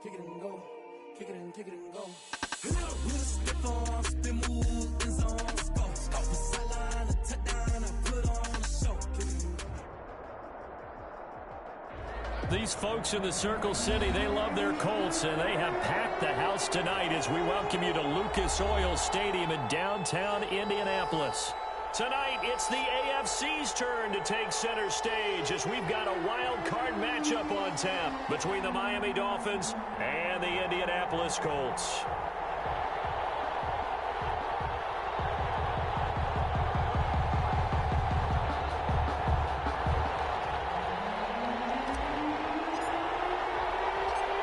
kick it and go, kick it and go. With a stiff on, spin move, in zone, go. Off the sideline, a touchdown, I put on a show. These folks in the Circle City, they love their Colts, and they have packed the house tonight as we welcome you to Lucas Oil Stadium in downtown Indianapolis. Tonight, it's the AFC's turn to take center stage as we've got a wild card matchup on tap between the Miami Dolphins and the Indianapolis Colts.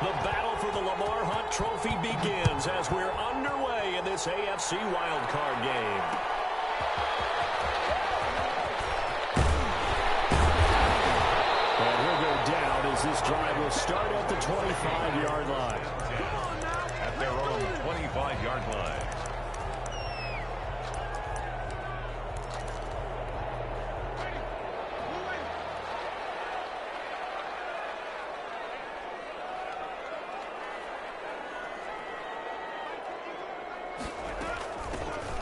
The battle for the Lamar Hunt Trophy begins as we're underway in this AFC wildcard game. And he'll go down as this drive will start at the 25-yard line. At their own 25-yard line.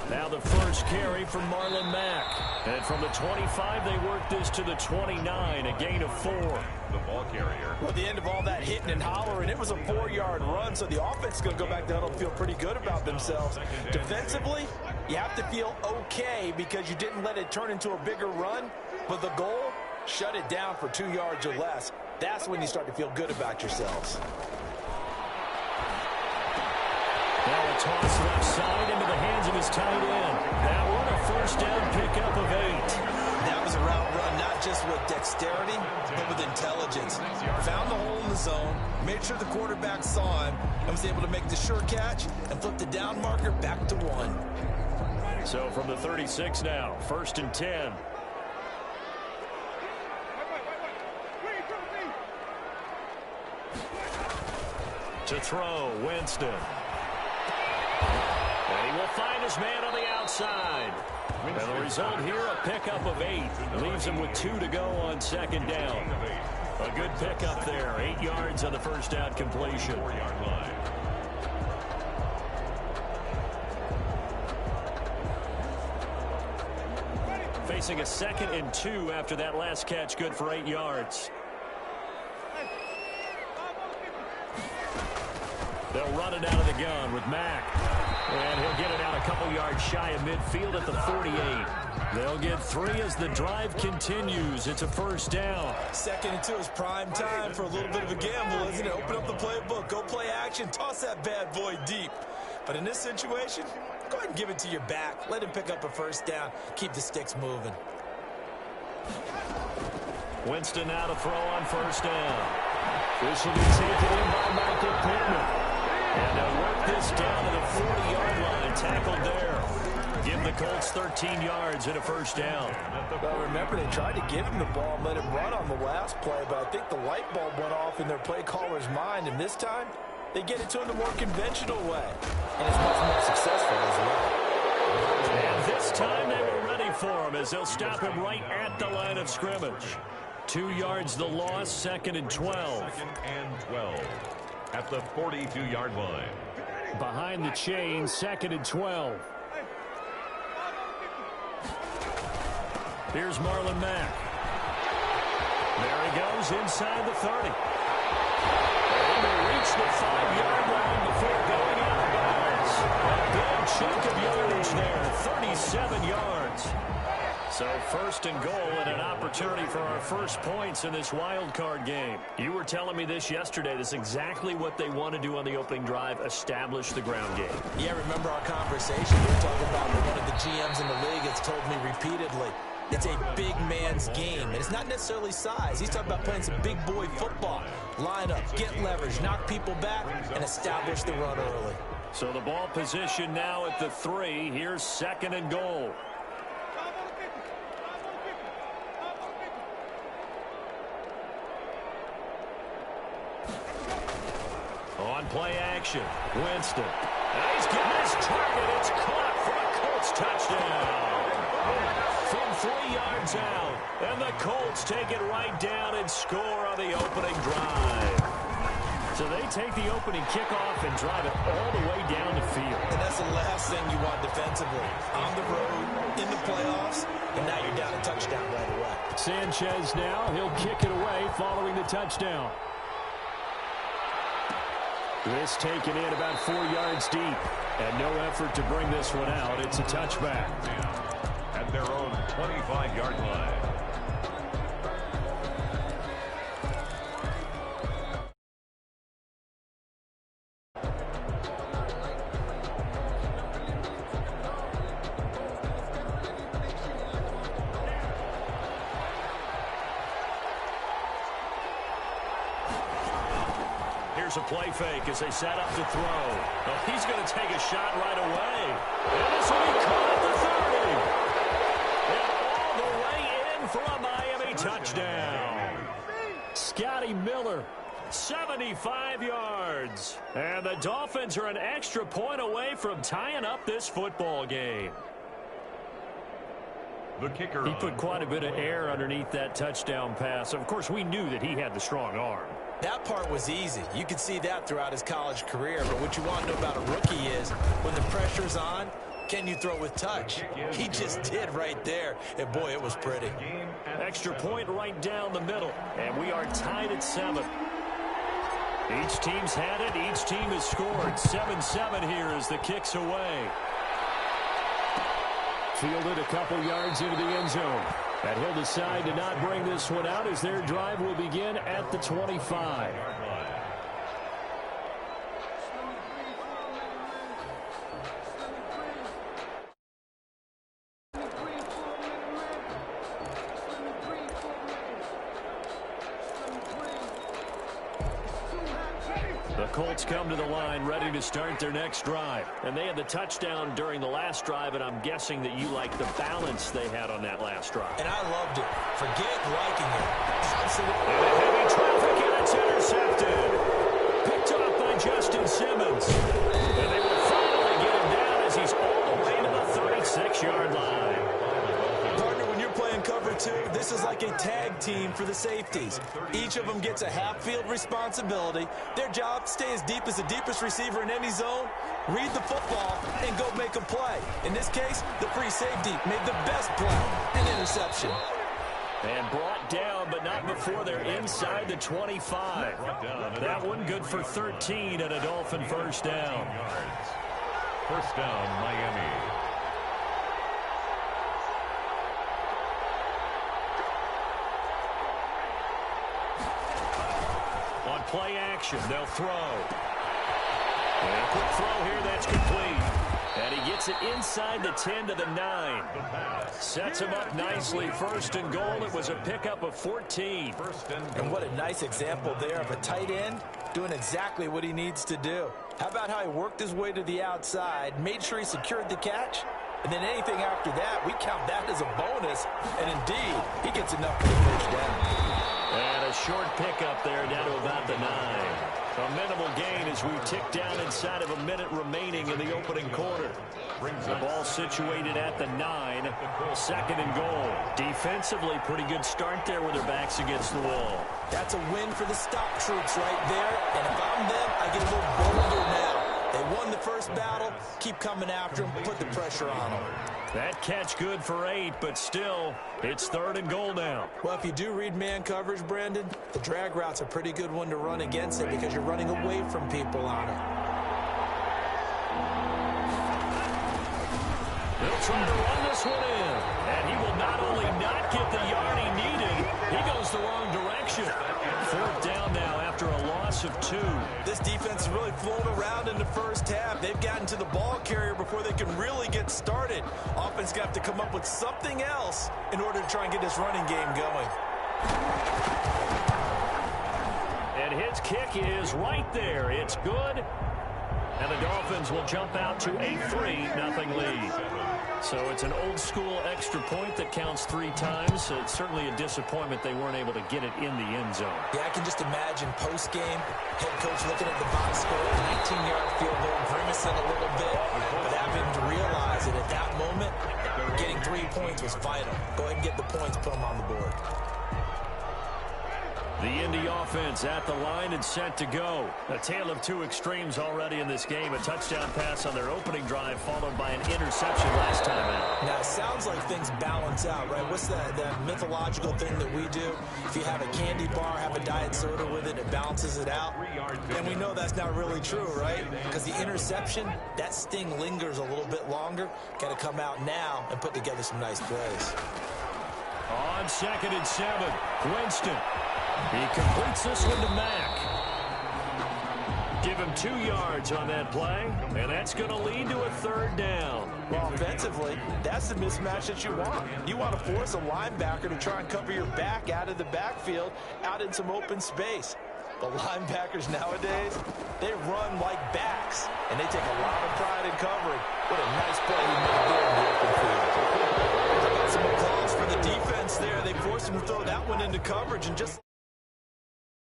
Now the first carry from Marlon Mack. And from the 25, they work this to the 29, a gain of 4. The ball carrier. Well, the end of all that hitting and hollering, it was a 4-yard run, so the offense is going to go back down and feel pretty good about themselves. Defensively, you have to feel okay because you didn't let it turn into a bigger run, but the goal, shut it down for 2 yards or less. That's when you start to feel good about yourselves. Now a toss left side into the hands of his tight end. That one a first down pickup of 8. That was a route run, not just with dexterity, but with intelligence. Found the hole in the zone, made sure the quarterback saw him, and was able to make the sure catch and flip the down marker back to 1. So from the 36 now, 1st and 10. To throw, Winston. And he will find his man on the outside. And the result here, a pickup of 8. Leaves him with 2 to go on 2nd down. A good pickup there. 8 yards on the first down completion. 4-yard line. Facing a 2nd and 2 after that last catch, good for 8 yards. They'll run it out of the gun with Mack. And he'll get it out a couple yards shy of midfield at the 48. They'll get 3 as the drive continues. It's a first down. 2nd and 2 is prime time for a little bit of a gamble, isn't it? Open up the playbook, go play action, toss that bad boy deep. But in this situation, go ahead and give it to your back. Let him pick up a first down. Keep the sticks moving. Winston now to throw on first down. This will be taken in by Michael Pittman. And they'll work this down to the 40-yard line, tackled there. Give the Colts 13 yards and a first down. Well, remember, they tried to give him the ball and let him run on the last play, but I think the light bulb went off in their play caller's mind, and this time, they get it to him the more conventional way. And it's much more successful as well. And this time they were ready for him as they'll stop him right at the line of scrimmage. 2 yards the loss, 2nd and 12. 2nd and 12. At the 42-yard line. Behind the chain, 2nd and 12. Here's Marlon Mack. There he goes inside the 30. And they reach the 5-yard line before going out of bounds. A big chunk of yardage there, 37 yards. So 1st and goal and an opportunity for our first points in this wild card game. You were telling me this yesterday. This is exactly what they want to do on the opening drive, establish the ground game. Yeah, remember our conversation. We were talking about one of the GMs in the league has told me repeatedly, it's a big man's game. And it's not necessarily size. He's talking about playing some big boy football. Line up, get leverage, knock people back, and establish the run early. So the ball position now at the 3. Here's 2nd and goal. On play action, Winston. And he's getting his target. It's caught for a Colts touchdown. From 3 yards out. And the Colts take it right down and score on the opening drive. So they take the opening kickoff and drive it all the way down the field. And that's the last thing you want defensively. On the road, in the playoffs, and now you're down a touchdown right away. Sanchez now, he'll kick it away following the touchdown. This taken in about 4 yards deep, and no effort to bring this one out. It's a touchback. At their own 25-yard line. Here's a play fake as they set up to throw. Well, he's going to take a shot right away. And this will be caught at the 30. And all the way in for a Miami touchdown. Scotty Miller, 75 yards. And the Dolphins are an extra point away from tying up this football game. The kicker. He put quite a bit of air underneath that touchdown pass. Of course, we knew that he had the strong arm. That part was easy. You could see that throughout his college career. But what you want to know about a rookie is when the pressure's on, can you throw with touch? He just did right there. And, boy, it was pretty. Extra point right down the middle. And we are tied at 7. Each team's had it. Each team has scored. 7-7 here as the kick's away. Fielded a couple yards into the end zone. And he'll decide to not bring this one out as their drive will begin at the 25. The Colts come to the line ready to start their next drive. And they had the touchdown during the last drive, and I'm guessing that you like the balance they had on that last drive. And I loved it. Forget liking it. Absolutely. And a heavy traffic, and it's intercepted. Picked off by Justin Simmons. And they will finally get him down as he's all the way to the 36-yard line. Partner, when you're playing cover 2, this is like a tag team for the safeties. Each of them gets a half-field responsibility. Their job, stay as deep as the deepest receiver in any zone, read the football, and go make a play. In this case, the free safety made the best play, an interception. And brought down, but not before they're inside the 25. That one good for 13 and a Dolphin first down. First down, Miami. On play action, they'll throw. And a quick throw here, that's complete. And he gets it inside the 10 to the 9. Sets him up nicely. First and goal. It was a pickup of 14. And what a nice example there of a tight end doing exactly what he needs to do. How about how he worked his way to the outside, made sure he secured the catch, and then anything after that, we count that as a bonus. And indeed, he gets enough for the first down. And a short pickup there down to about the 9. A minimal gain as we tick down inside of a minute remaining in the opening quarter. The ball situated at the 9. Second and goal. Defensively, pretty good start there with their backs against the wall. That's a win for the stop troops right there. And if I'm them, I get a little bolder now. They won the first battle. Keep coming after them. Put the pressure on them. That catch good for 8, but still, it's third and goal now. Well, if you do read man coverage, Brandon, the drag route's a pretty good one to run against it because you're running away from people on it. They'll try to run this one in. And he will not only not get the yard he needed, he goes the wrong direction. Fourth down now after a loss of 2. This defense has really flown around in the first half. They've gotten to the ball carrier before they can really get started. Offense got to come up with something else in order to try and get this running game going. And his kick is right there. It's good. And the Dolphins will jump out to a 3-0 lead. So it's an old-school extra point that counts 3 times. It's certainly a disappointment they weren't able to get it in the end zone. Yeah, I can just imagine post-game, head coach looking at the box score, 19-yard field goal, grimacing a little bit, but having to realize that at that moment, getting 3 points was vital. Go ahead and get the points, put them on the board. The Indy offense at the line and set to go. A tale of two extremes already in this game. A touchdown pass on their opening drive followed by an interception last time out. Now, it sounds like things balance out, right? What's that mythological thing that we do? If you have a candy bar, have a diet soda with it, it balances it out. And we know that's not really true, right? Because the interception, that sting lingers a little bit longer. Got to come out now and put together some nice plays. On 2nd and 7, Winston. He completes this one to Mack. Give him 2 yards on that play, and that's going to lead to a 3rd down. Well, offensively, that's the mismatch that you want. You want to force a linebacker to try and cover your back out of the backfield, out in some open space. The linebackers nowadays, they run like backs, and they take a lot of pride in covering. What a nice play he made there in the open field. I got some applause for the defense there. They forced him to throw that one into coverage and just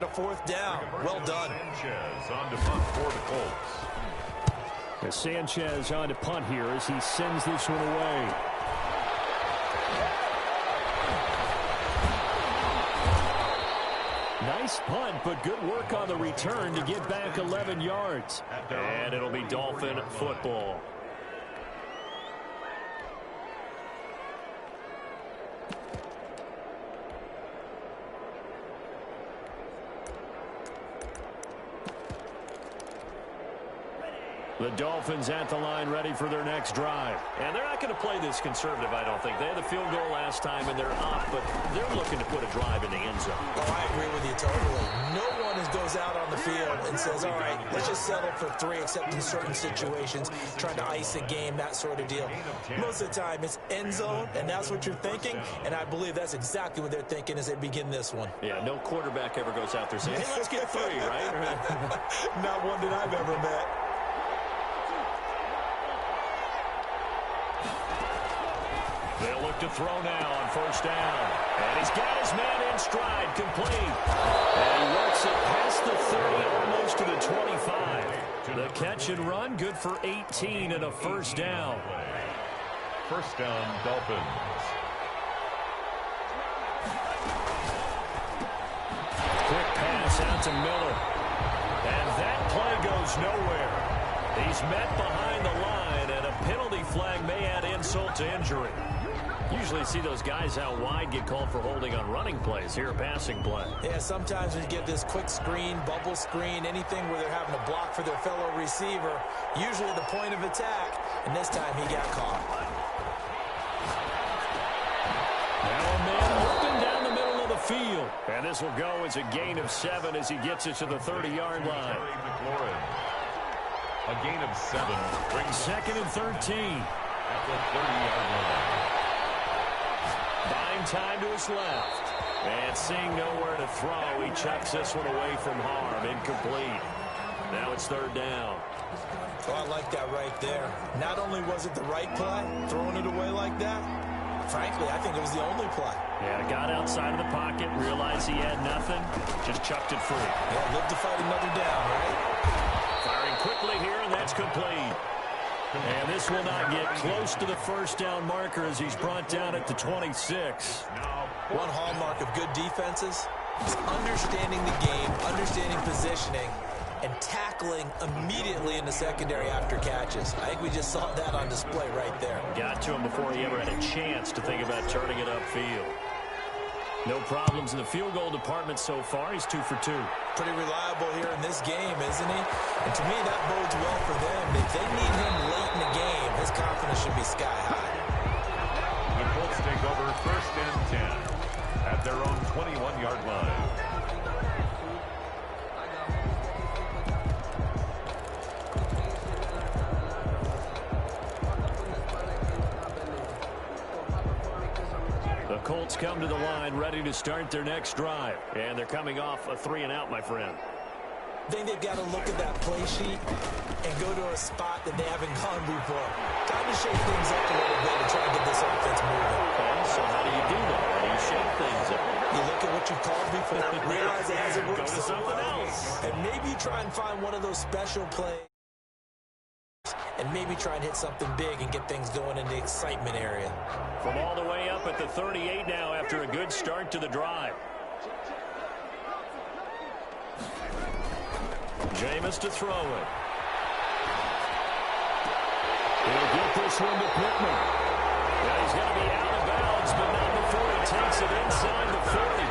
a 4th down. Well done. Sanchez on to punt for the Colts. Sanchez on to punt here as he sends this one away. Nice punt, but good work on the return to get back 11 yards. And it'll be Dolphin football. The Dolphins at the line ready for their next drive. And they're not going to play this conservative, I don't think. They had the field goal last time, and they're up, but they're looking to put a drive in the end zone. Oh, I agree with you totally. No one goes out on the field and says, all right, let's just settle for 3, except in certain situations, trying to ice a game, that sort of deal. Most of the time, it's end zone, and that's what you're thinking, and I believe that's exactly what they're thinking as they begin this one. Yeah, no quarterback ever goes out there saying, hey, let's get 3, right? Not one that I've ever met. They'll look to throw now on 1st down. And he's got his man in stride, complete. And he works it past the 30, almost to the 25. The catch and run, good for 18 and a 1st down. 1st down, Dolphins. Quick pass out to Miller. And that play goes nowhere. He's met behind the line, and a penalty flag may add insult to injury. Usually see those guys out wide get called for holding on running plays. Here, a passing play. Yeah, sometimes when you get this quick screen, bubble screen, anything where they're having to block for their fellow receiver, usually the point of attack, and this time he got caught. Now a man looking down the middle of the field. And this will go as a gain of 7 as he gets it to the 30-yard line. A gain of 7 brings 2nd and 13. at the 30-yard line. Buying time to his left. And seeing nowhere to throw, he chucks this one away from harm. Incomplete. Now it's 3rd down. Oh, I like that right there. Not only was it the right play, throwing it away like that, frankly, I think it was the only play. Yeah, got outside of the pocket, realized he had nothing, just chucked it free. Yeah, live to fight another down, right? Firing quickly here, and that's complete. And this will not get close to the 1st down marker as he's brought down at the 26. One hallmark of good defenses is understanding the game, understanding positioning, and tackling immediately in the secondary after catches. I think we just saw that on display right there. Got to him before he ever had a chance to think about turning it upfield. No problems in the field goal department so far. He's 2 for 2. Pretty reliable here in this game, isn't he? And to me, that bodes well for them. If they need him late in the game, his confidence should be sky high. The Colts take over 1st and 10 at their own 21-yard line. The Colts come to the line ready to start their next drive. And they're coming off a 3-and-out, my friend. I think they've got to look at that play sheet and go to a spot that they haven't gone before. Time to shake things up a little bit and try to get this offense moving. Okay, so how do you do that? How do you shake things up? You look at what you've called before, realize it hasn't worked Go to so something well, else. and maybe try and find one of those special plays and maybe try and hit something big and get things going in the excitement area. From all the way up at the 38 now after a good start to the drive. Jameis to throw it. He'll get this one to Pittman. Yeah, he's going to be out of bounds, but not before he takes it inside the 40.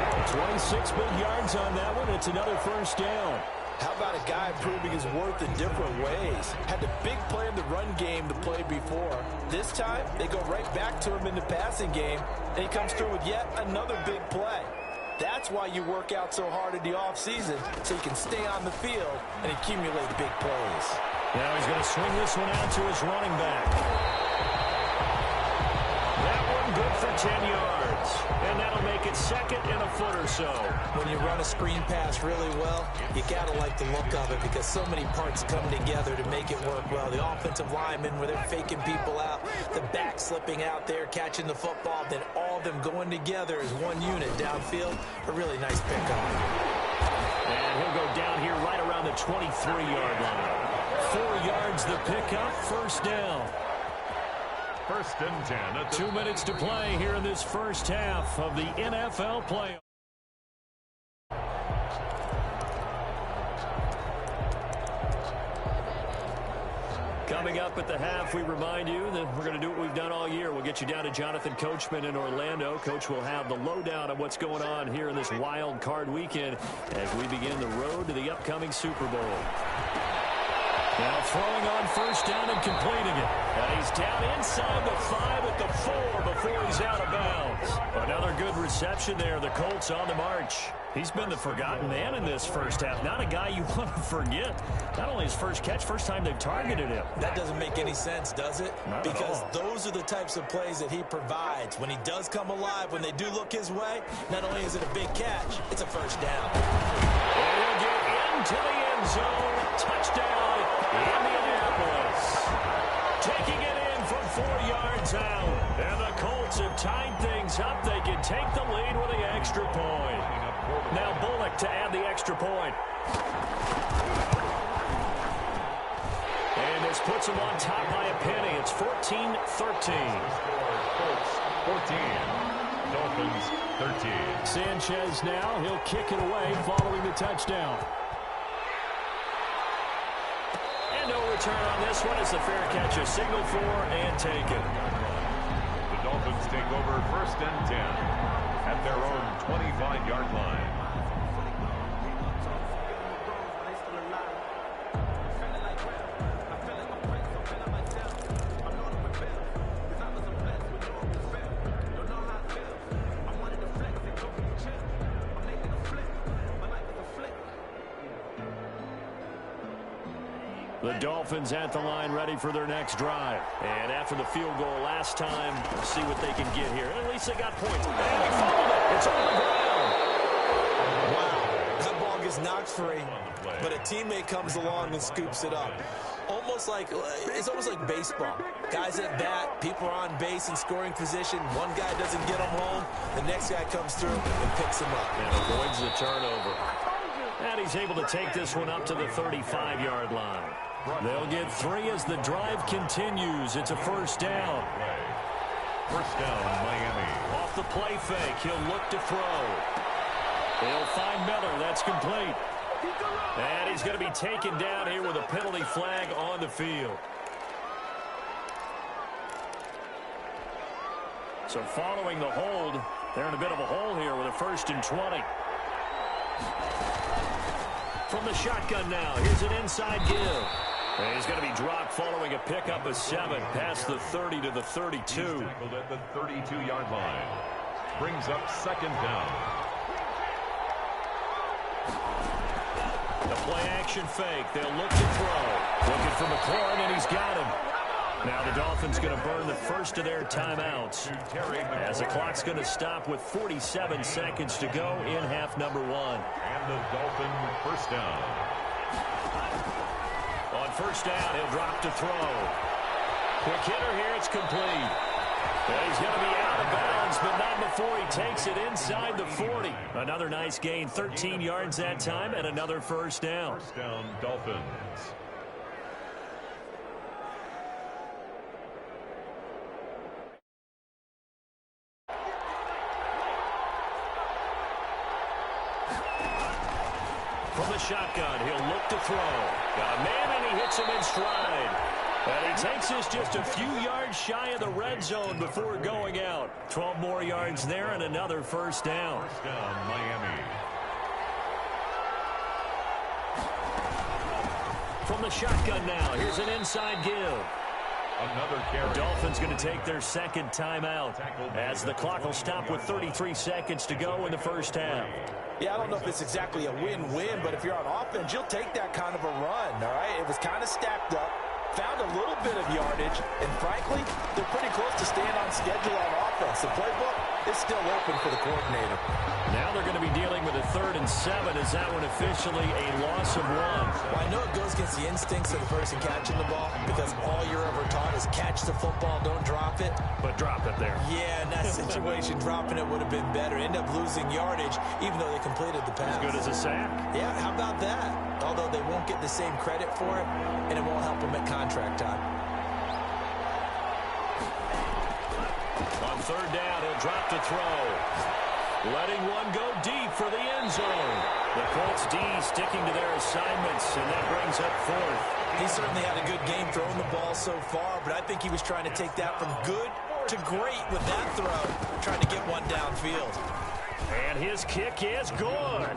26 big yards on that one. It's another first down. How about a guy proving his worth in different ways? Had the big play in the run game to play before. This time, they go right back to him in the passing game, and he comes through with yet another big play. That's why you work out so hard in the offseason, so you can stay on the field and accumulate big plays. Now he's going to swing this one out to his running back. That one good for 10 yards. And that'll make it second and a foot or so. When you run a screen pass really well, you got to like the look of it because so many parts come together to make it work well. The offensive linemen, where they're faking people out, the back slipping out there, catching the football, then all of them going together as one unit downfield. A really nice pickup. And he'll go down here right around the 23-yard line. 4 yards the pickup, first down. First and 10. 2 minutes to play here in this first half of the NFL playoffs. Coming up at the half, we remind you that we're going to do what we've done all year. We'll get you down to Jonathan Coachman in Orlando. Coach will have the lowdown of what's going on here in this wild card weekend as we begin the road to the upcoming Super Bowl. Now throwing on first down and completing it. And he's down inside the 5 at the 4 before he's out of bounds. Another good reception there. The Colts on the march. He's been the forgotten man in this first half. Not a guy you want to forget. Not only his first catch, first time they've targeted him. That doesn't make any sense, does it? Not because at all. those are the types of plays that he provides. When he does come alive, when they do look his way, not only is it a big catch, it's a first down. And he'll get into the end zone. Touchdown, Indianapolis. Taking it in from 4 yards out. And the Colts have tied things up. They can take the lead with the extra point. Now Bullock to add the extra point. And this puts them on top by a penny. It's 14-13. Colts 14. Dolphins 13. Sanchez now. He'll kick it away following the touchdown. And no return on this one. It's a fair catch. A signal for and taken. The Dolphins take over first and 10 at their own 25-yard line. The Dolphins at the line ready for their next drive. And after the field goal last time, we'll see what they can get here. At least they got points. And they fumbled it. It's on the ground. Wow. That ball gets knocked free, but a teammate comes along and scoops it up. It's almost like baseball. Guys at bat, people are on base in scoring position. One guy doesn't get them home. The next guy comes through and picks him up. And avoids the turnover. And he's able to take this one up to the 35-yard line. They'll get 3 as the drive continues. It's a first down. First down, Miami. Off the play fake, he'll look to throw. He'll find Miller. That's complete. And he's going to be taken down here with a penalty flag on the field. So following the hold, they're in a bit of a hole here with a 1st and 20. From the shotgun now, here's an inside give. And he's going to be dropped following a pickup of 7 past the 30 to the 32. He's tackled at the 32-yard line. Brings up second down. The play action fake. They'll look to throw. Looking for McLaurin, and he's got him. Now the Dolphins going to burn the first of their timeouts as the clock's going to stop with 47 seconds to go in half number 1. And the Dolphin first down. On first down, he'll drop to throw. Quick hitter here, it's complete. And he's going to be out of bounds, but not before he takes it inside the 40. Another nice gain, 13 yards that time, and another first down. First down, Dolphins. From the shotgun, he'll look to throw. Got a man, and he hits him in stride. And he takes us just a few yards shy of the red zone before going out. 12 more yards there and another first down. First down, Miami. From the shotgun now, here's an inside give. Another carry. The Dolphins going to take their second timeout as the clock will stop with 33 seconds to go in the first half. Yeah, I don't know if it's exactly a win-win, but if you're on offense, you'll take that kind of a run, all right? It was kind of stacked up, found a little bit of yardage, and frankly, they're pretty close to staying on schedule on offense. The playbook is still open for the coordinator. Now they're going to be dealing with a 3rd and 7. Is that one officially a loss of 1? Well, I know it goes against the instincts of the person catching the ball because all you're ever taught is catch the football, don't drop it. But drop it there. Yeah, in that situation, dropping it would have been better. End up losing yardage, even though they completed the pass. As good as a sack. Yeah, how about that? Although they won't get the same credit for it, and it won't help them at contract time. On 3rd down, he'll drop to throw. Letting one go deep for the end zone. The Colts D sticking to their assignments, and that brings up 4th. He certainly had a good game throwing the ball so far, but I think he was trying to take that from good to great with that throw, trying to get one downfield. And his kick is good.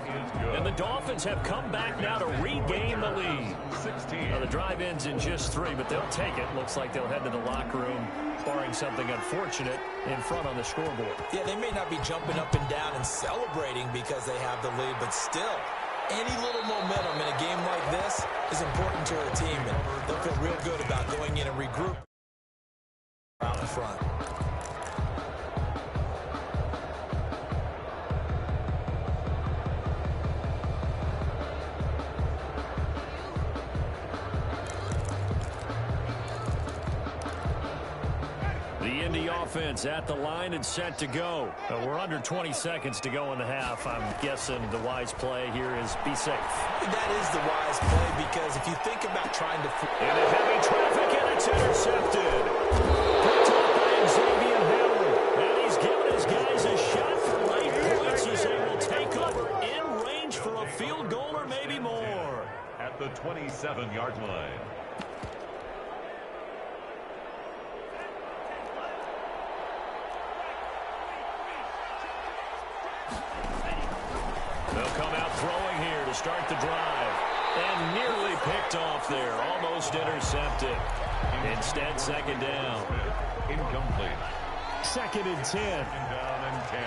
And the Dolphins have come back now to regain the lead. 16. Now the drive ends in just 3, but they'll take it. Looks like they'll head to the locker room, barring something unfortunate in front on the scoreboard. Yeah, they may not be jumping up and down and celebrating because they have the lead, but still, any little momentum in a game like this is important to a team, and they'll feel real good about going in and regroup out in front. The Indy offense at the line and set to go. We're under 20 seconds to go in the half. I'm guessing the wise play here is be safe. That is the wise play because if you think about trying to... Into heavy traffic, and it's intercepted. Picked up by Xavier Howard. And he's given his guys a shot for late points as they will take over in range for a field goal or maybe more. At the 27-yard line. They'll come out throwing here to start the drive. And nearly picked off there. Almost intercepted. Instead, 2nd down. Incomplete. 2nd and 10. 2nd down and 10.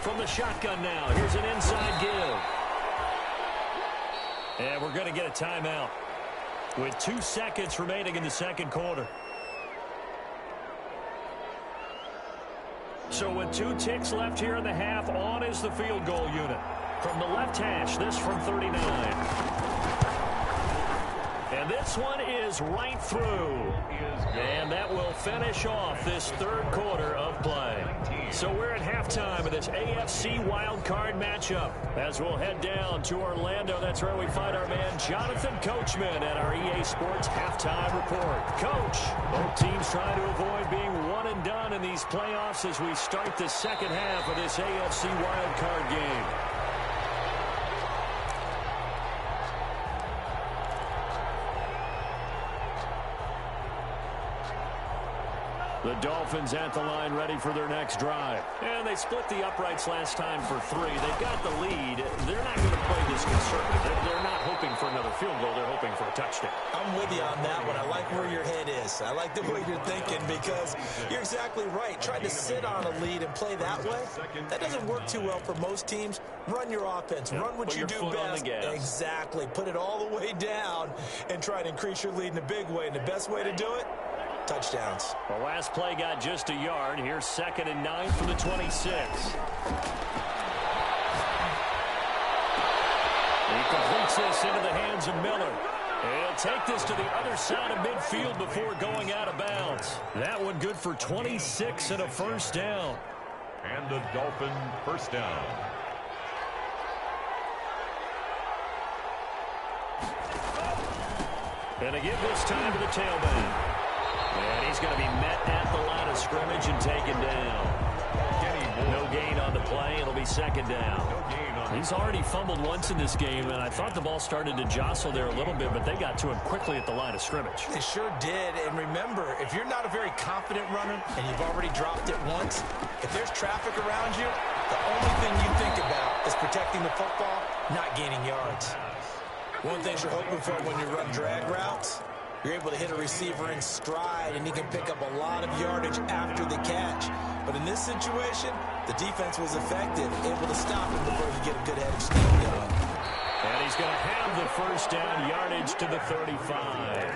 From the shotgun now, here's an inside give. And we're going to get a timeout with 2 seconds remaining in the 2nd quarter. So with 2 ticks left here in the half, on is the field goal unit. From the left hash, this from 39. And this one is right through. And that will finish off this 3rd quarter of play. So we're at halftime of this AFC wildcard matchup. As we'll head down to Orlando, that's where we find our man Jonathan Coachman at our EA Sports Halftime Report. Coach, both teams trying to avoid being one and done in these playoffs as we start the 2nd half of this AFC wildcard game. The Dolphins at the line ready for their next drive. And they split the uprights last time for 3. They've got the lead. They're not going to play this conservative. They're not hoping for another field goal. They're hoping for a touchdown. I'm with you on that one. I like where your head is. I like the way you're thinking because you're exactly right. Trying to sit on a lead and play that way, that doesn't work too well for most teams. Run your offense. Run what you do best. Exactly. Put it all the way down and try to increase your lead in a big way. And the best way to do it, touchdowns. The last play got just a yard. Here's 2nd and 9 from the 26. He completes this into the hands of Miller. He'll take this to the other side of midfield before going out of bounds. That one good for 26 and a first down. And the Dolphin first down. And a give this time to the tailback. And he's going to be met at the line of scrimmage and taken down. No gain on the play. It'll be be second down. He's already fumbled once in this game, and I thought the ball started to jostle there a little bit, but they got to him quickly at the line of scrimmage. They sure did. And remember, if you're not a very confident runner and you've already dropped it once, if there's traffic around you, the only thing you think about is protecting the football, not gaining yards. One thing you're hoping for when you run drag routes, you're able to hit a receiver in stride, and he can pick up a lot of yardage after the catch. But in this situation, the defense was effective, able to stop him before he could get a good head of steam going. And he's going to have the first down yardage to the 35.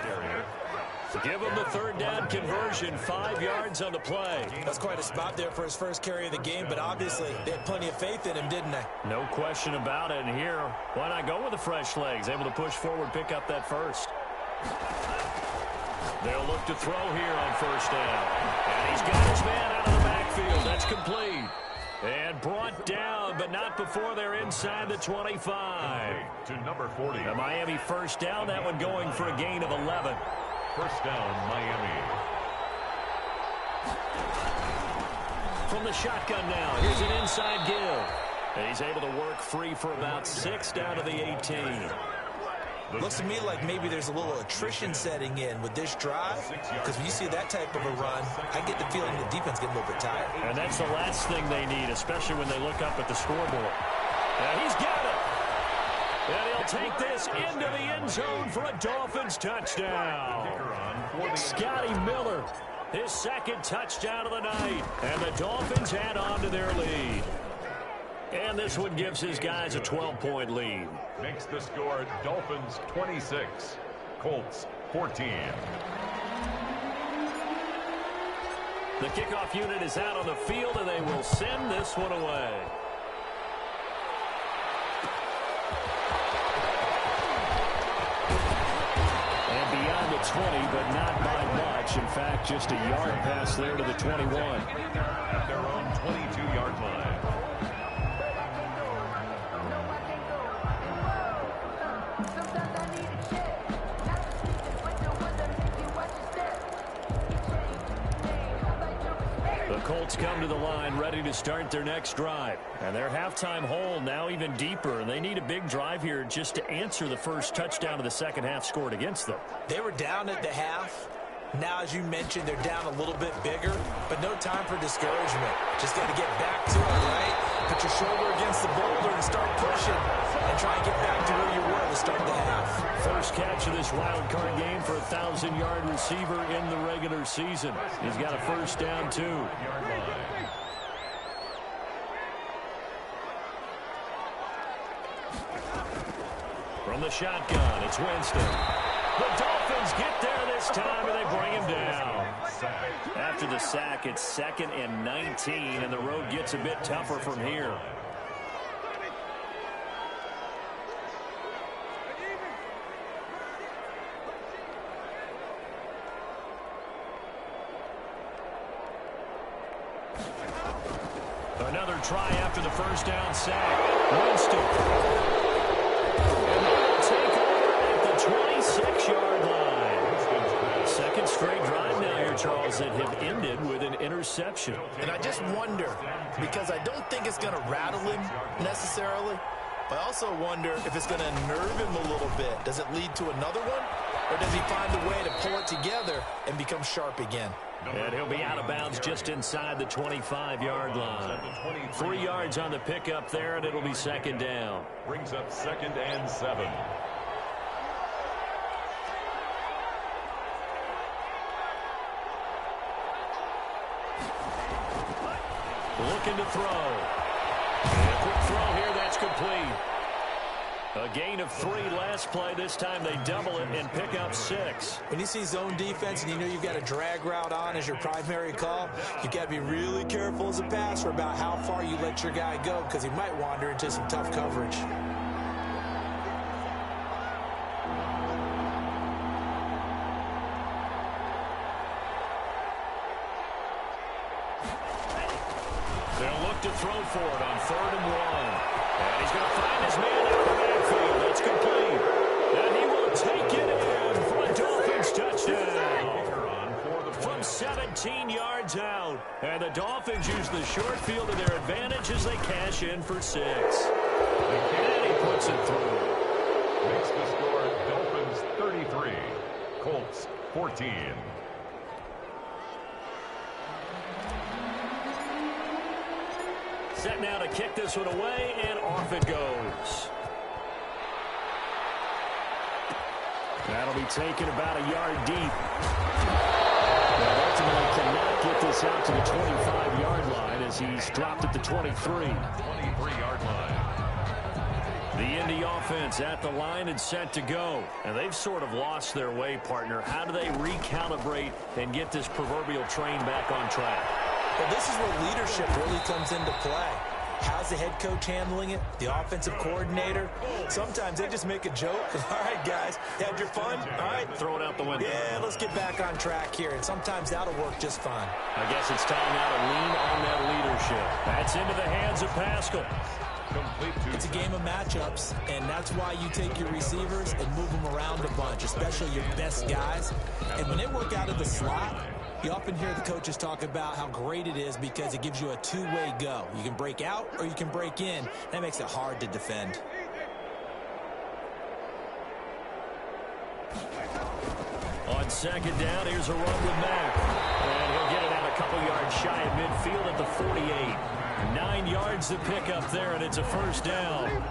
Give him the third down conversion, 5 yards on the play. That's quite a spot there for his first carry of the game, but obviously they had plenty of faith in him, didn't they? No question about it. And here, why not go with the fresh legs? Able to push forward, pick up that first. They'll look to throw here on first down. And he's got his man out of the backfield. That's complete. And brought down, but not before they're inside the 25. To number 40. The Miami first down, that one going for a gain of 11. First down, Miami. From the shotgun now, here's an inside give. And he's able to work free for about 6 down to the 18. Looks to me like maybe there's a little attrition setting in with this drive, because when you see that type of a run, I get the feeling the defense getting a little bit tired. And that's the last thing they need, especially when they look up at the scoreboard. And he's got it. And he'll take this into the end zone for a Dolphins touchdown. Scotty Miller, his second touchdown of the night. And the Dolphins add on to their lead. And this one gives his guys a 12-point lead. Makes the score Dolphins 26, Colts 14. The kickoff unit is out on the field, and they will send this one away. And beyond the 20, but not by much. In fact, just a yard pass there to the 21. At their own 22-yard line. The Colts come to the line ready to start their next drive. And their halftime hole now even deeper. And they need a big drive here just to answer the first touchdown of the second half scored against them. They were down at the half. Now, as you mentioned, they're down a little bit bigger, but no time for discouragement. Just got to get back to it, right? Put your shoulder against the boulder and start pushing and try and get back to where you were to start the half. First catch of this wild card game for a 1,000-yard receiver in the regular season. He's got a first down, too. From the shotgun, it's Winston. The Dolphins get there this time, and they bring him down. After the sack, it's 2nd and 19, and the road gets a bit tougher from here. Another try after the first down sack. Winston. Take over at the 26-yard line. Second straight drive now here, Charles, that have ended with an interception. And I just wonder, because I don't think it's going to rattle him necessarily, but I also wonder if it's going to unnerve him a little bit. Does it lead to another one? Or does he find a way to pull it together and become sharp again? And he'll be out of bounds just inside the 25-yard line. 3 yards on the pickup there, and it'll be second down. Brings up 2nd and 7. Looking to throw. And a quick throw here, that's complete. A gain of 3 last play. This time they double it and pick up 6. When you see zone defense and you know you've got a drag route on as your primary call, you've got to be really careful as a passer about how far you let your guy go, because he might wander into some tough coverage. They'll look to throw for it on 3rd and 1. And he's going to find his man out of the backfield. That's complete. And he will take it in for a Dolphins touchdown. From 17 14 yards out. And the Dolphins use the short field to their advantage as they cash in for 6. And he puts it through. Makes the score Dolphins 33, Colts 14. Set now to kick this one away, and off it goes. That'll be taken about a yard deep. But ultimately cannot get this out to the 25-yard line as he's dropped at the 23. 23-yard line. The Indy offense at the line and set to go. And they've sort of lost their way, partner. How do they recalibrate and get this proverbial train back on track? Well, this is where leadership really comes into play. How's the head coach handling it? The offensive coordinator? Sometimes they just make a joke. All right, guys, had your fun? All right. Throw it out the window. Yeah, let's get back on track here. And sometimes that'll work just fine. I guess it's time now to lean on that leadership. That's into the hands of Pascal. It's a game of matchups, and that's why you take your receivers and move them around a bunch, especially your best guys. And when they work out of the slot, you often hear the coaches talk about how great it is because it gives you a two-way go. You can break out or you can break in. That makes it hard to defend. On second down, here's a run with Mack. And he'll get it out a couple yards shy of midfield at the 48. 9 yards to pick up there, and it's a first down. 1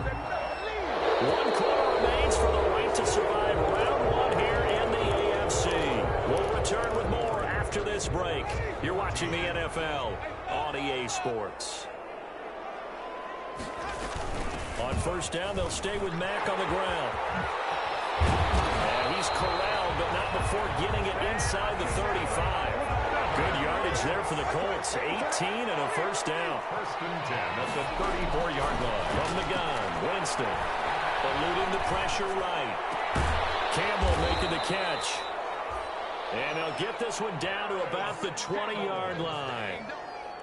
quarter remains for the right to survive round 1 here in the AFC. We'll return with more after this break. You're watching the NFL on EA Sports. On first down, they'll stay with Mack on the ground. And he's corralled, but not before getting it inside the 35. Good yardage there for the Colts. 18 and a first down. First and 10 at the 34-yard line. From the gun, Winston eluding the pressure right. Campbell making the catch. And they'll get this one down to about the 20-yard line.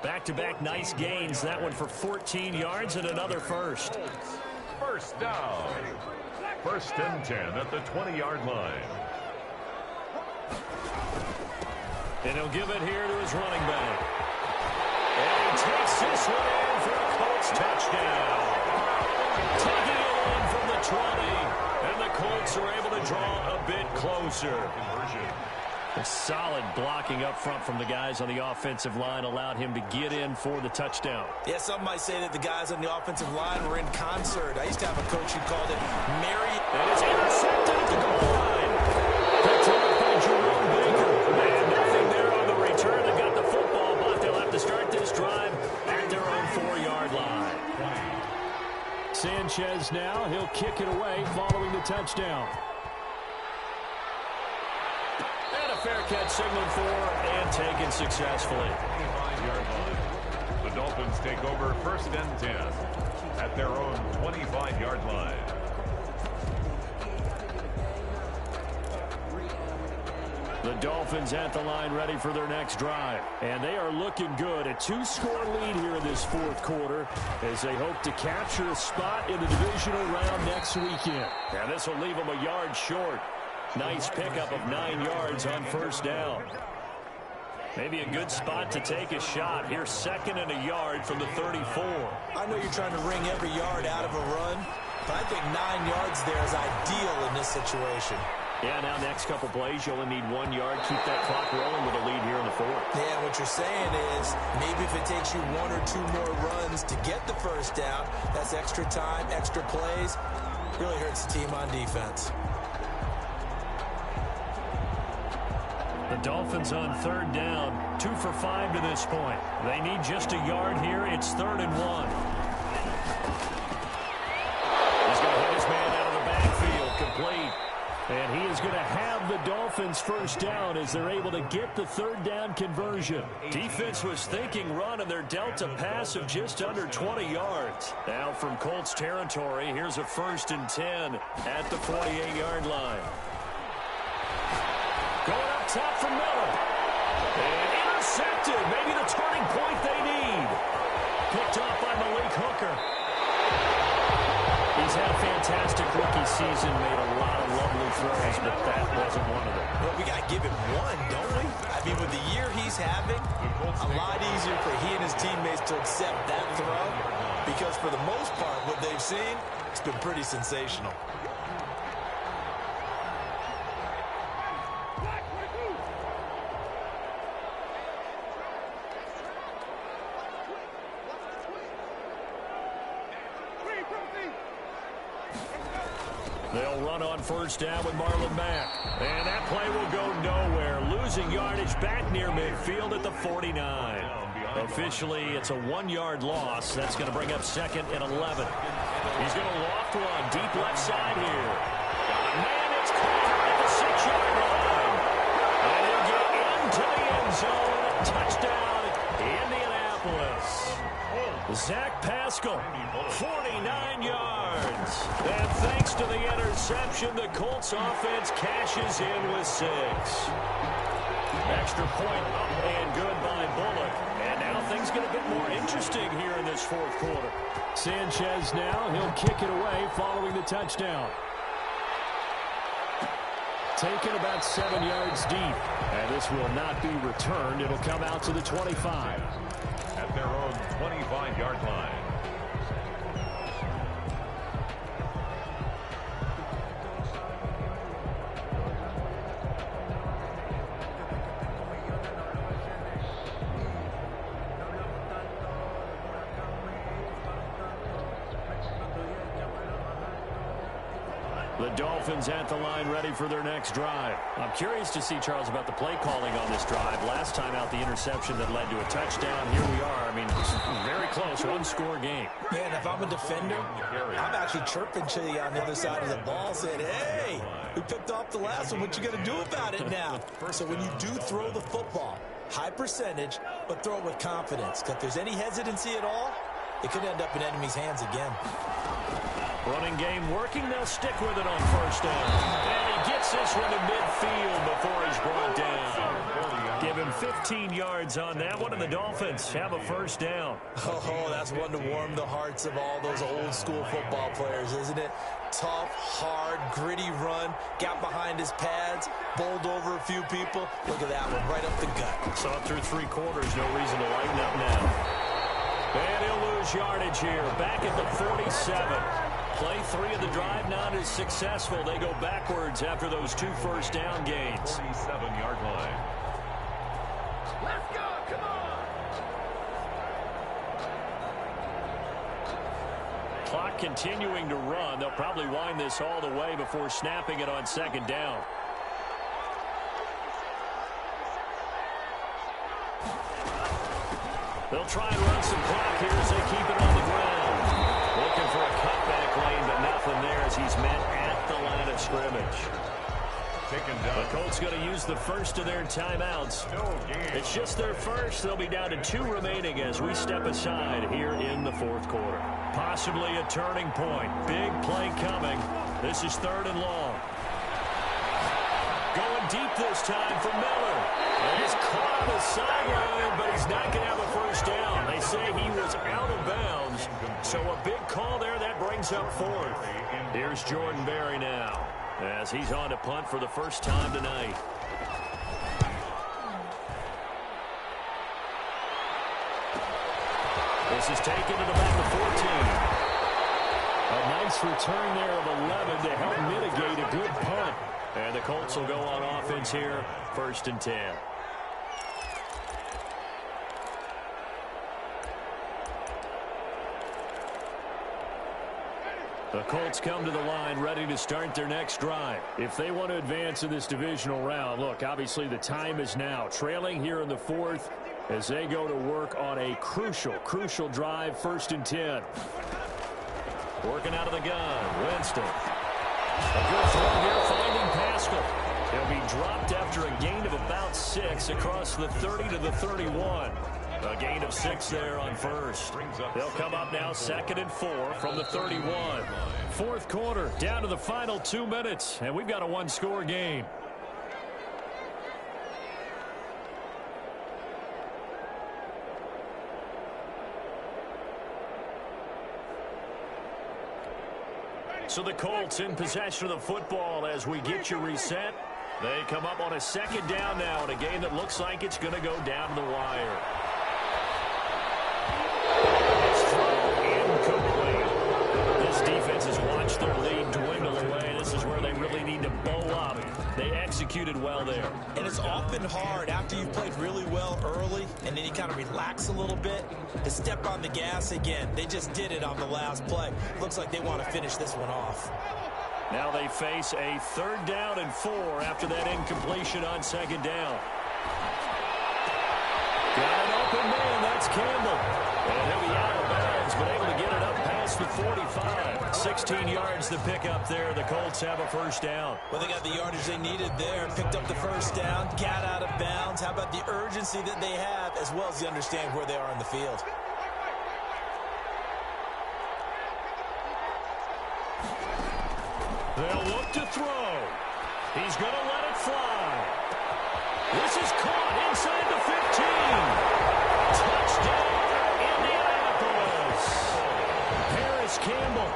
Back-to-back nice gains. That one for 14 yards and another first. First down. First and 10 at the 20-yard line. And he'll give it here to his running back. And he takes this one in for a Colts touchdown. Taking it in from the 20. And the Colts are able to draw a bit closer. A solid blocking up front from the guys on the offensive line allowed him to get in for the touchdown. Yeah, some might say that the guys on the offensive line were in concert. I used to have a coach who called it Mary. And it's intercepted at the goal line. Picked up by Jerome Baker. And nothing there on the return. They got the football, but they'll have to start this drive at their own 4-yard line. Sanchez now, he'll kick it away following the touchdown. Fair catch signaled for and taken successfully. 25-yard line. The Dolphins take over first and 10 at their own 25-yard line. The Dolphins at the line ready for their next drive. And they are looking good. A 2-score lead here in this fourth quarter as they hope to capture a spot in the divisional round next weekend. And this will leave them a yard short. Nice pickup of 9 yards on first down. Maybe a good spot to take a shot. Here's second and a yard from the 34. I know you're trying to wring every yard out of a run, but I think 9 yards there is ideal in this situation. Yeah, now next couple plays, you only need 1 yard. Keep that clock rolling with a lead here in the fourth. Yeah, what you're saying is maybe if it takes you 1 or 2 more runs to get the first down, that's extra time, extra plays. Really hurts the team on defense. The Dolphins on third down, 2 for 5 to this point. They need just a yard here. It's 3rd and 1. He's going to hit his man out of the backfield, complete. And he is going to have the Dolphins first down as they're able to get the third down conversion. Defense was thinking run, and they're dealt a pass of just under 20 yards. Now from Colts territory, here's a 1st and 10 at the 48-yard line. Going up top for Miller. And intercepted. Maybe the turning point they need. Picked off by Malik Hooker. He He's had a fantastic rookie season, made a lot of lovely throws, but that wasn't one of them. Well, we got to give him one, don't we? I mean, with the year he's having, a lot easier for he and his teammates to accept that throw because for the most part, what they've seen, it's been pretty sensational. They'll run on first down with Marlon Mack. And that play will go nowhere. Losing yardage back near midfield at the 49. Officially, it's a 1-yard loss. That's going to bring up 2nd and 11. He's going to loft one deep left side here. Man, it's caught at the 6-yard line. And he'll get into the end zone. Touchdown, Indianapolis. Zach Pascal, 49 yards. And thanks to the interception, the Colts offense cashes in with 6. Extra point up and good by Bullock. And now things get a bit more interesting here in this fourth quarter. Sanchez now, he'll kick it away following the touchdown. Taken about 7 yards deep. And this will not be returned. It'll come out to the 25. At their own 25-yard line. The Dolphins at the line ready for their next drive. I'm curious to see, Charles, about the play calling on this drive. Last time out, the interception that led to a touchdown. Here we are. I mean, very close, one-score game. Yeah, and if I'm a defender, I'm actually chirping to you on the other side of the ball saying, hey, we picked off the last one. What you going to do about it now? So when you do throw the football, high percentage, but throw it with confidence. Because if there's any hesitancy at all, it could end up in enemy's hands again. Running game working. They'll stick with it on first down. And he gets this one to midfield before he's brought down. Give him 15 yards on that one, and the Dolphins have a first down. Oh, that's one to warm the hearts of all those old school football players, isn't it? Tough, hard, gritty run. Got behind his pads, bowled over a few people. Look at that one, right up the gut. Saw it through 3 quarters. No reason to lighten up now. And he'll lose yardage here. Back at the 47. Play 3 of the drive not as successful. They go backwards after those 2 first down gains. 47-yard line. Let's go, come on! Clock continuing to run. They'll probably wind this all the way before snapping it on second down. They'll try and run some clock here as they keep it on the ground. Looking for a cutback lane, but nothing there as he's met at the line of scrimmage. The Colts going to use the first of their timeouts. It's just their first. They'll be down to 2 remaining as we step aside here in the fourth quarter. Possibly a turning point. Big play coming. This is 3rd and long. Going deep this time for Miller. And he's caught on the sideline, but he's not going to have a first down. They say he was out of bounds. So a big call there. That brings up 4th. Here's Jordan Berry now as he's on to punt for the first time tonight. This is taken at about the 14. A nice return there of 11 to help mitigate a good punt. And the Colts will go on offense here, 1st and 10. The Colts come to the line ready to start their next drive. If they want to advance in this divisional round, look, obviously the time is now. Trailing here in the 4th as they go to work on a crucial drive, 1st and 10. Working out of the gun, Winston. A good throw here, finding Pascal. He'll be dropped after a gain of about 6 across the 30 to the 31. A gain of 6 there on first. They'll come up now 2nd and 4 from the 31. Fourth quarter, down to the final 2 minutes, and we've got a 1-score game. So the Colts in possession of the football as we get you reset. They come up on a second down now in a game that looks like it's going to go down to the wire. It's thrown incomplete. This defense has watched their lead dwindle away. This is where they really need to bow up. They executed well there. And it's often hard after you've played really well early and then you kind of relax a little bit to step on the gas again. They just did it on the last play. Looks like they want to finish this one off. Now they face a 3rd down and 4 after that incompletion on 2nd down. Got an open man. That's Campbell. And he'll be out of bounds, but able to get it up past the 45. 16 yards to pick up there. The Colts have a 1st down. Well, they got the yardage they needed there. Picked up the 1st down. Got out of bounds. How about the urgency that they have as well as they understand where they are on the field? They'll look to throw. He's going to let it fly. This is caught inside the 15. Touchdown, Indianapolis. Harris Campbell,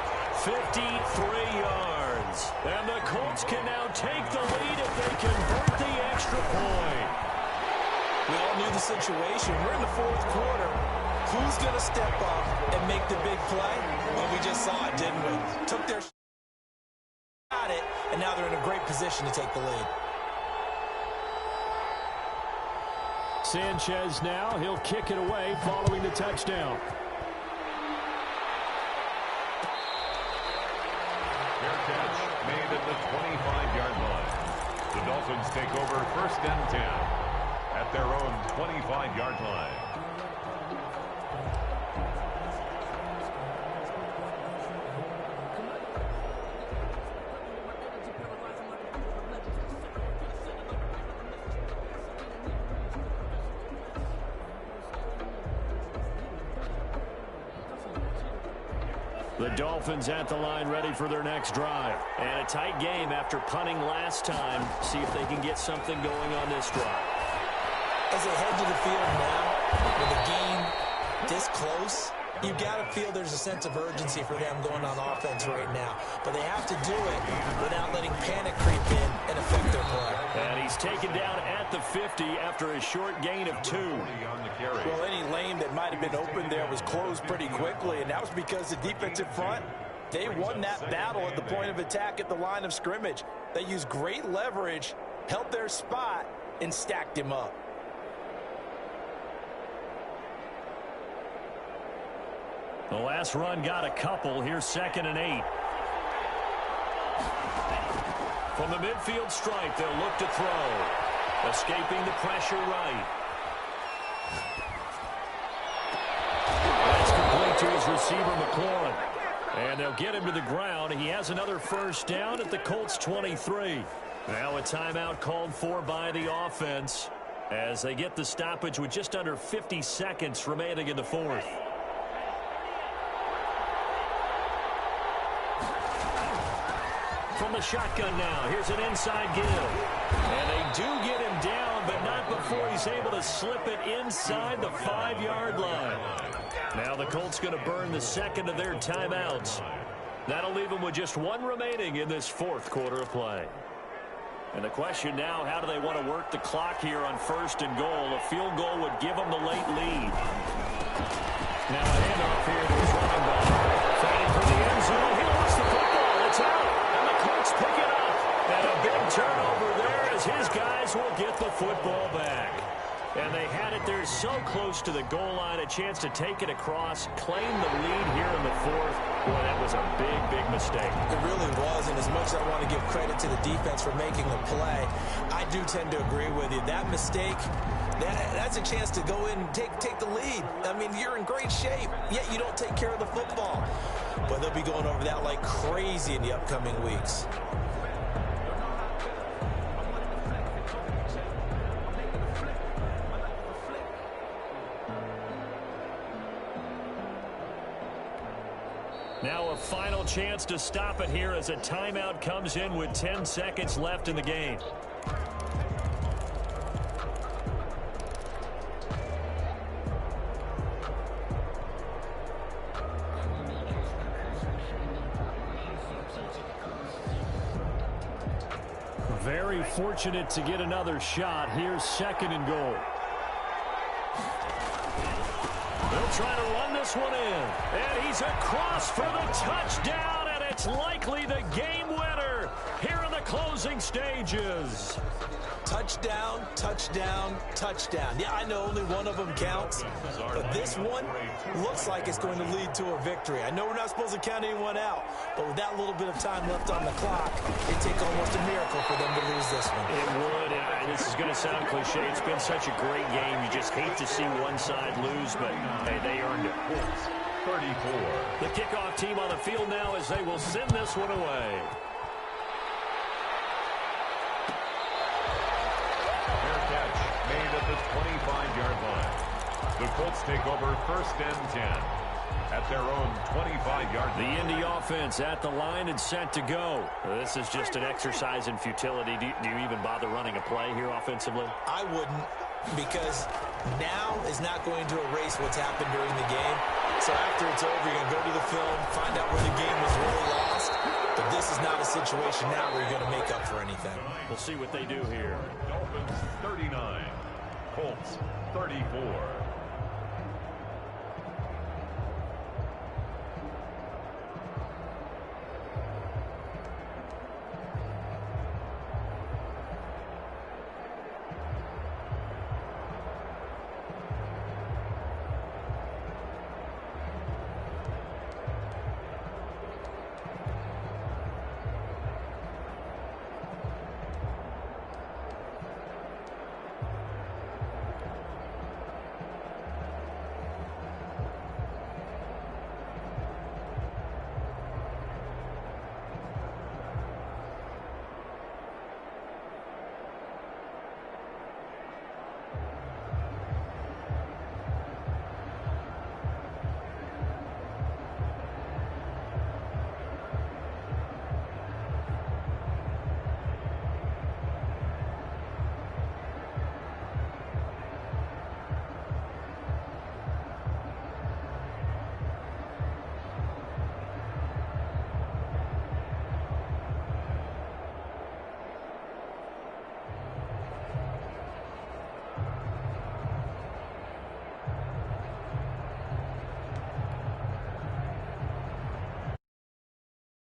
53 yards. And the Colts can now take the lead if they convert the extra point. We all knew the situation. We're in the 4th quarter. Who's going to step up and make the big play? Well, we just saw it, didn't we? Took their got it, and now they're in a great position to take the lead. Sanchez now, he'll kick it away following the touchdown. Fair catch made at the 25-yard line. The Dolphins take over 1st and 10 at their own 25-yard line. The Dolphins at the line ready for their next drive. And a tight game after punting last time. See if they can get something going on this drive. As they head to the field now, with the game this close, you've got to feel there's a sense of urgency for them going on offense right now. But they have to do it without letting panic creep in and affect their play. And he's taken down at the 50 after a short gain of 2. Well, any lane that might have been open there was closed pretty quickly, and that was because the defensive front, they won that battle at the point of attack at the line of scrimmage. They used great leverage, held their spot, and stacked him up. The last run got a couple. Here's 2nd and 8. From the midfield stripe, they'll look to throw. Escaping the pressure right. That's complete to his receiver, McLaurin. And they'll get him to the ground. He has another 1st down at the Colts 23. Now a timeout called for by the offense as they get the stoppage with just under 50 seconds remaining in the 4th. From the shotgun now, here's an inside give. And they do get him down, but not before he's able to slip it inside the 5-yard line. Now the Colts going to burn the 2nd of their timeouts. That'll leave them with just 1 remaining in this 4th quarter of play. And the question now, how do they want to work the clock here on 1st and goal? A field goal would give them the late lead. Now a handoff here to his running back. Fighting for the end zone. He lost the football. It's out. Pick it up, and a big turnover there as his guys will get the football back. And they had it there so close to the goal line, a chance to take it across, claim the lead here in the 4th. Boy, that was a big, big mistake. It really was, and as much as I want to give credit to the defense for making the play, I do tend to agree with you. That mistake, that's a chance to go in and take the lead. I mean, you're in great shape, yet you don't take care of the football. But they'll be going over that like crazy in the upcoming weeks. Now a final chance to stop it here as a timeout comes in with 10 seconds left in the game. very fortunate to get another shot. Here's 2nd and goal. They'll try to run this one in. And he's across for the touchdown, and it's likely the game winner here in the closing stages. Touchdown, touchdown, touchdown. Yeah, I know only one of them counts, but this one looks like it's going to lead to a victory. I know we're not supposed to count anyone out, but with that little bit of time left on the clock, it'd take almost a miracle for them to lose this one. It would, and this is going to sound cliche. It's been such a great game. You just hate to see one side lose, but, hey, they earned it. 34. The kickoff team on the field now as they will send this one away. Made at the 25-yard line. The Colts take over 1st and 10 at their own 25-yard line. The Indy offense at the line and set to go. This is just an exercise in futility. Do you even bother running a play here offensively? I wouldn't, because now is not going to erase what's happened during the game. So after it's over, you're going to go to the film, find out where the game was really lost. But this is not a situation now where you're going to make up for anything. We'll see what they do here. Dolphins 39, Colts 34.